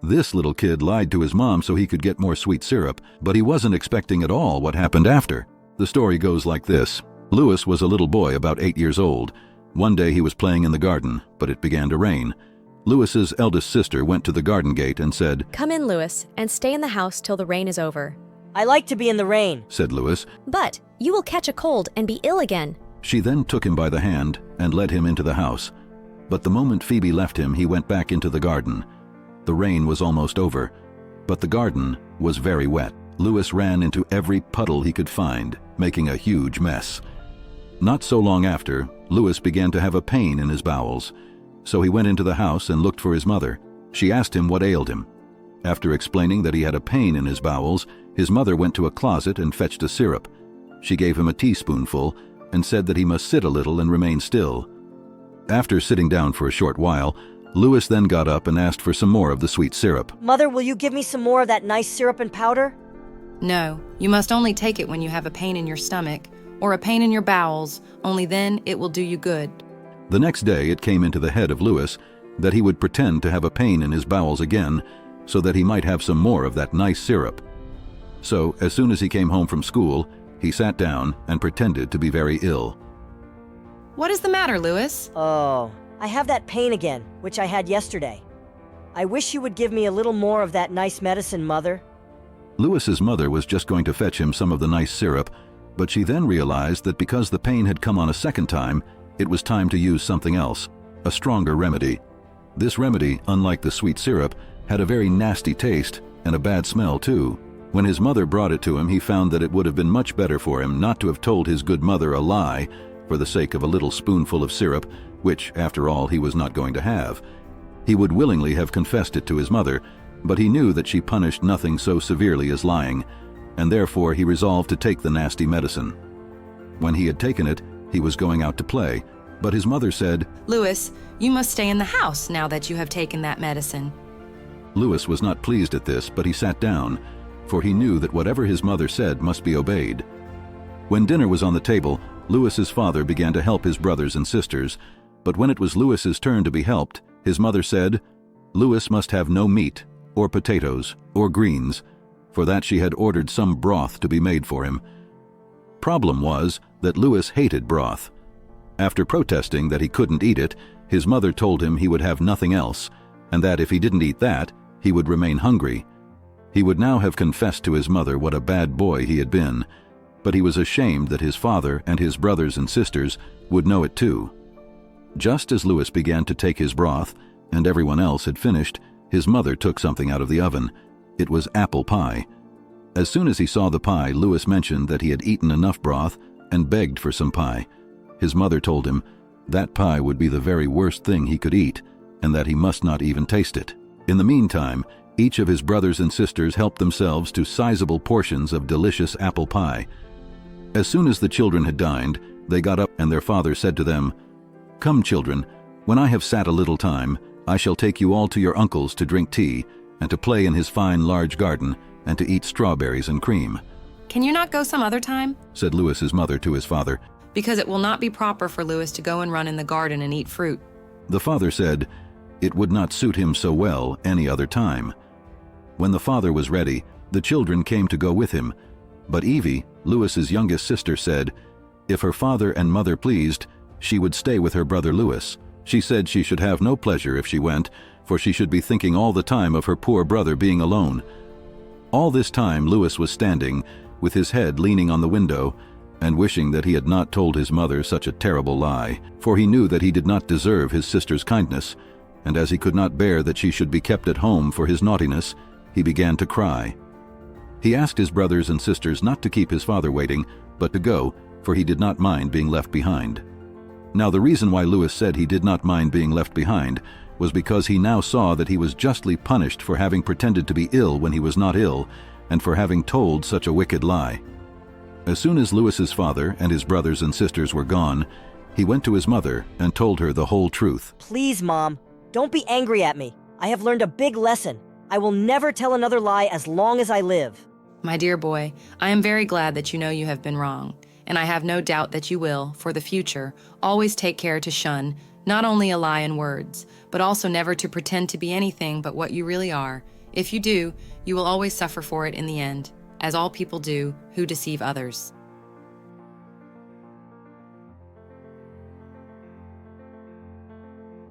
This little kid lied to his mom so he could get more sweet syrup, but he wasn't expecting at all what happened after. The story goes like this. Louis was a little boy about 8 years old. One day he was playing in the garden, but it began to rain. Louis's eldest sister went to the garden gate and said, "Come in, Louis, and stay in the house till the rain is over." I like to be in the rain, said Louis. "But you will catch a cold and be ill again." She then took him by the hand and led him into the house. But the moment Phoebe left him, he went back into the garden. The rain was almost over, but the garden was very wet. Louis ran into every puddle he could find, making a huge mess. Not so long after, Louis began to have a pain in his bowels. So he went into the house and looked for his mother. She asked him what ailed him. After explaining that he had a pain in his bowels, his mother went to a closet and fetched a syrup. She gave him a teaspoonful and said that he must sit a little and remain still. After sitting down for a short while, Louis then got up and asked for some more of the sweet syrup. Mother, will you give me some more of that nice syrup and powder? No, you must only take it when you have a pain in your stomach or a pain in your bowels, only then it will do you good. The next day it came into the head of Louis that he would pretend to have a pain in his bowels again so that he might have some more of that nice syrup. So, as soon as he came home from school, he sat down and pretended to be very ill. What is the matter, Louis? Oh, I have that pain again, which I had yesterday. I wish you would give me a little more of that nice medicine, Mother. Louis's mother was just going to fetch him some of the nice syrup, but she then realized that because the pain had come on a second time, it was time to use something else, a stronger remedy. This remedy, unlike the sweet syrup, had a very nasty taste and a bad smell too. When his mother brought it to him, he found that it would have been much better for him not to have told his good mother a lie for the sake of a little spoonful of syrup, which, after all, he was not going to have. He would willingly have confessed it to his mother, but he knew that she punished nothing so severely as lying, and therefore he resolved to take the nasty medicine. When he had taken it, he was going out to play, but his mother said, Louis, you must stay in the house now that you have taken that medicine. Louis was not pleased at this, but he sat down, for he knew that whatever his mother said must be obeyed. When dinner was on the table, Louis's father began to help his brothers and sisters, but when it was Louis's turn to be helped, his mother said, Louis must have no meat, or potatoes, or greens, for that she had ordered some broth to be made for him. Problem was that Louis hated broth. After protesting that he couldn't eat it, his mother told him he would have nothing else, and that if he didn't eat that, he would remain hungry. He would now have confessed to his mother what a bad boy he had been, but he was ashamed that his father and his brothers and sisters would know it too. Just as Louis began to take his broth, and everyone else had finished, his mother took something out of the oven. It was apple pie. As soon as he saw the pie, Louis mentioned that he had eaten enough broth and begged for some pie. His mother told him that pie would be the very worst thing he could eat, and that he must not even taste it. In the meantime, each of his brothers and sisters helped themselves to sizable portions of delicious apple pie. As soon as the children had dined, they got up and their father said to them, Come, children, when I have sat a little time, I shall take you all to your uncle's to drink tea, and to play in his fine large garden, and to eat strawberries and cream. Can you not go some other time? Said Louis's mother to his father. Because it will not be proper for Louis to go and run in the garden and eat fruit. The father said it would not suit him so well any other time. When the father was ready, the children came to go with him, but Evie, Louis's youngest sister, said if her father and mother pleased, she would stay with her brother Louis. She said she should have no pleasure if she went, for she should be thinking all the time of her poor brother being alone. All this time Louis was standing, with his head leaning on the window, and wishing that he had not told his mother such a terrible lie, for he knew that he did not deserve his sister's kindness, and as he could not bear that she should be kept at home for his naughtiness, he began to cry. He asked his brothers and sisters not to keep his father waiting, but to go, for he did not mind being left behind. Now the reason why Louis said he did not mind being left behind was because he now saw that he was justly punished for having pretended to be ill when he was not ill, and for having told such a wicked lie. As soon as Louis's father and his brothers and sisters were gone, he went to his mother and told her the whole truth. Please, Mom, don't be angry at me. I have learned a big lesson. I will never tell another lie as long as I live. My dear boy, I am very glad that you know you have been wrong, and I have no doubt that you will, for the future, always take care to shun not only a lie in words, but also never to pretend to be anything but what you really are. If you do, you will always suffer for it in the end, as all people do who deceive others.